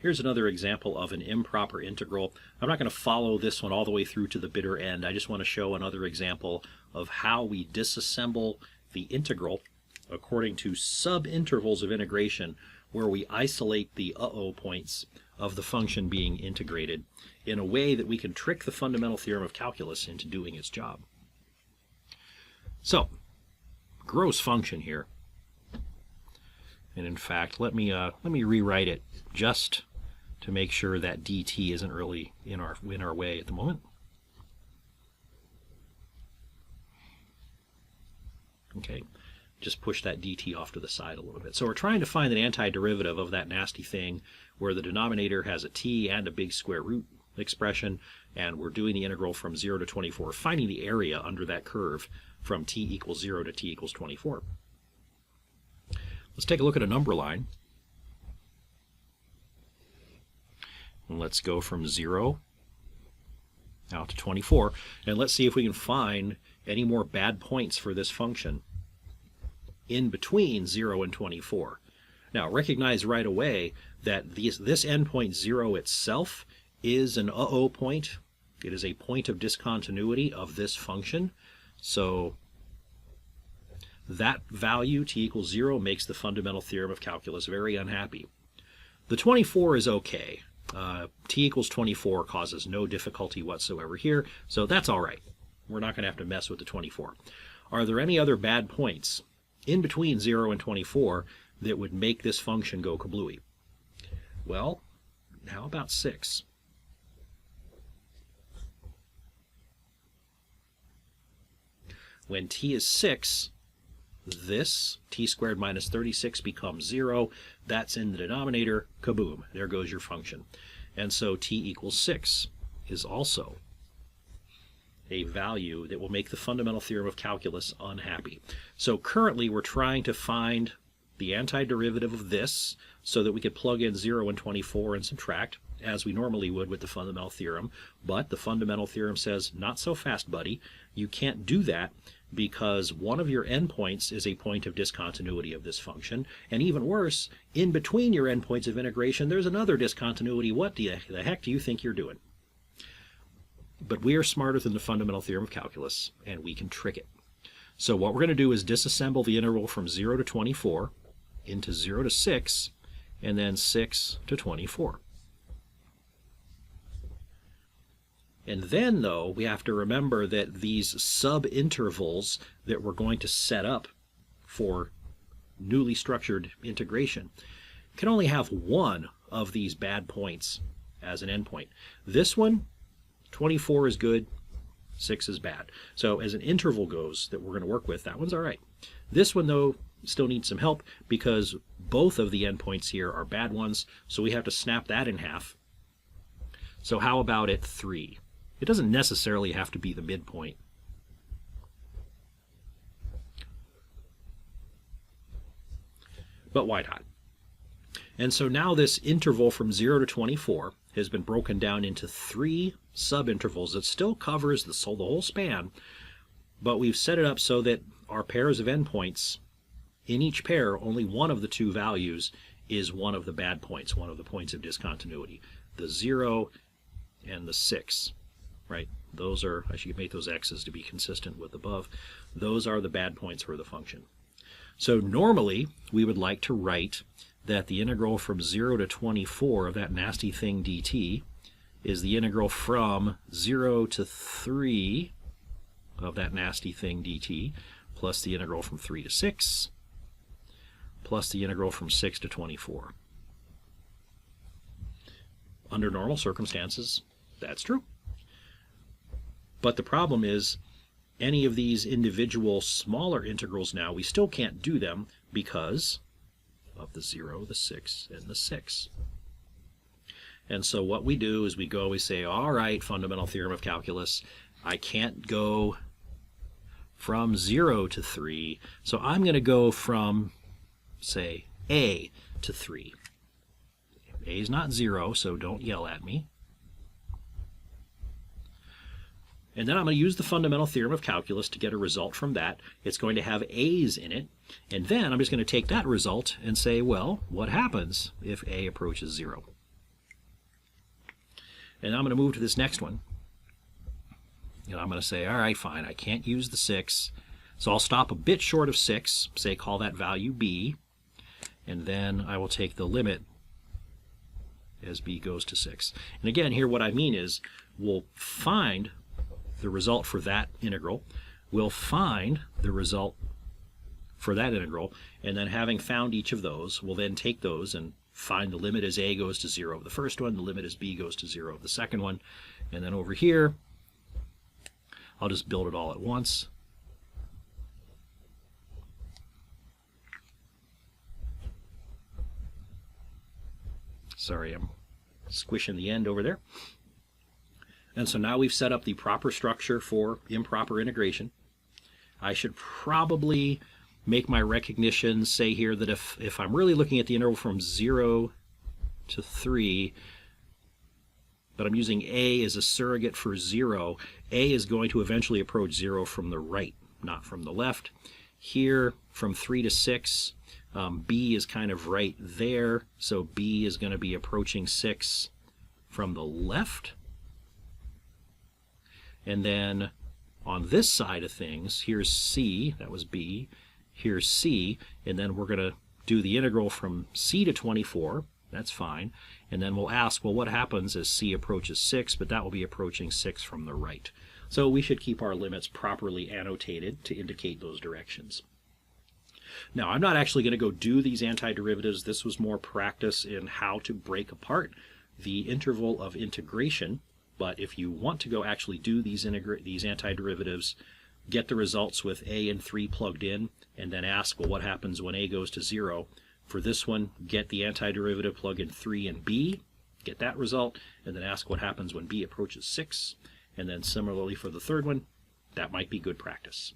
Here's another example of an improper integral. I'm not going to follow this one all the way through to the bitter end. I just want to show another example of how we disassemble the integral according to subintervals of integration, where we isolate the points of the function being integrated in a way that we can trick the fundamental theorem of calculus into doing its job. So, gross function here. And in fact, let me rewrite it just to make sure that dt isn't really in our way at the moment. Okay, just push that dt off to the side a little bit. So we're trying to find an antiderivative of that nasty thing where the denominator has a t and a big square root expression, and we're doing the integral from 0 to 24, finding the area under that curve from t equals 0 to t equals 24. Let's take a look at a number line. And let's go from 0 out to 24, and let's see if we can find any more bad points for this function in between 0 and 24. Now recognize right away that this endpoint 0 itself is an point. It is a point of discontinuity of this function. So that value, t equals 0, makes the fundamental theorem of calculus very unhappy. The 24 is okay. T equals 24 causes no difficulty whatsoever here, so that's all right. We're not going to have to mess with the 24. Are there any other bad points in between 0 and 24 that would make this function go kablooey? Well, how about 6? When t is 6, this t squared minus 36 becomes 0. That's in the denominator. Kaboom. There goes your function. And so t equals 6 is also a value that will make the fundamental theorem of calculus unhappy. So currently we're trying to find the antiderivative of this so that we could plug in 0 and 24 and subtract, as we normally would with the fundamental theorem. But the fundamental theorem says, not so fast, buddy. You can't do that because one of your endpoints is a point of discontinuity of this function. And even worse, in between your endpoints of integration, there's another discontinuity. What the heck do you think you're doing? But we are smarter than the fundamental theorem of calculus, and we can trick it. So what we're going to do is disassemble the integral from 0 to 24 into 0 to 6, and then 6 to 24. And then, though, we have to remember that these subintervals that we're going to set up for newly structured integration can only have one of these bad points as an endpoint. This one, 24 is good, 6 is bad. So as an interval goes that we're going to work with, that one's all right. This one, though, still needs some help because both of the endpoints here are bad ones, so we have to snap that in half. So how about at 3? It doesn't necessarily have to be the midpoint. But why not? And so now this interval from 0 to 24 has been broken down into 3 subintervals. It still covers the whole span, but we've set it up so that our pairs of endpoints, in each pair, only one of the 2 values is one of the bad points, one of the points of discontinuity. The 0 and the 6. Right? Those are, I should make those x's to be consistent with above. Those are the bad points for the function. So normally we would like to write that the integral from 0 to 24 of that nasty thing dt is the integral from 0 to 3 of that nasty thing dt plus the integral from 3 to 6 plus the integral from 6 to 24. Under normal circumstances, that's true. But the problem is, any of these individual smaller integrals now, we still can't do them because of the 0, the 6, and the 6. And so what we do is we say, all right, fundamental theorem of calculus, I can't go from 0 to 3, so I'm going to go from, say, a to 3. A is not 0, so don't yell at me. And then I'm going to use the fundamental theorem of calculus to get a result from that. It's going to have a's in it. And then I'm just going to take that result and say, well, what happens if a approaches 0? And I'm going to move to this next one. And I'm going to say, all right, fine, I can't use the 6. So I'll stop a bit short of 6, say call that value b, and then I will take the limit as b goes to 6. And again, here what I mean is we'll find the result for that integral, we'll find the result for that integral, and then having found each of those, we'll then take those and find the limit as a goes to 0 of the first one, the limit as b goes to 0 of the second one, and then over here, I'll just build it all at once. Sorry, I'm squishing the end over there. And so now we've set up the proper structure for improper integration. I should probably make my recognition say here that if I'm really looking at the interval from 0 to 3, but I'm using a as a surrogate for 0, a is going to eventually approach 0 from the right, not from the left. Here, from 3 to 6, b is kind of right there, so b is going to be approaching 6 from the left. And then on this side of things, here's c, that was b, here's c, and then we're going to do the integral from c to 24, that's fine, and then we'll ask, well, what happens as c approaches 6, but that will be approaching 6 from the right. So we should keep our limits properly annotated to indicate those directions. Now, I'm not actually going to go do these antiderivatives. This was more practice in how to break apart the interval of integration. But if you want to go actually do these antiderivatives, get the results with a and 3 plugged in, and then ask, well, what happens when a goes to 0? For this one, get the antiderivative, plug in 3 and b, get that result, and then ask what happens when b approaches 6. And then similarly for the third one, that might be good practice.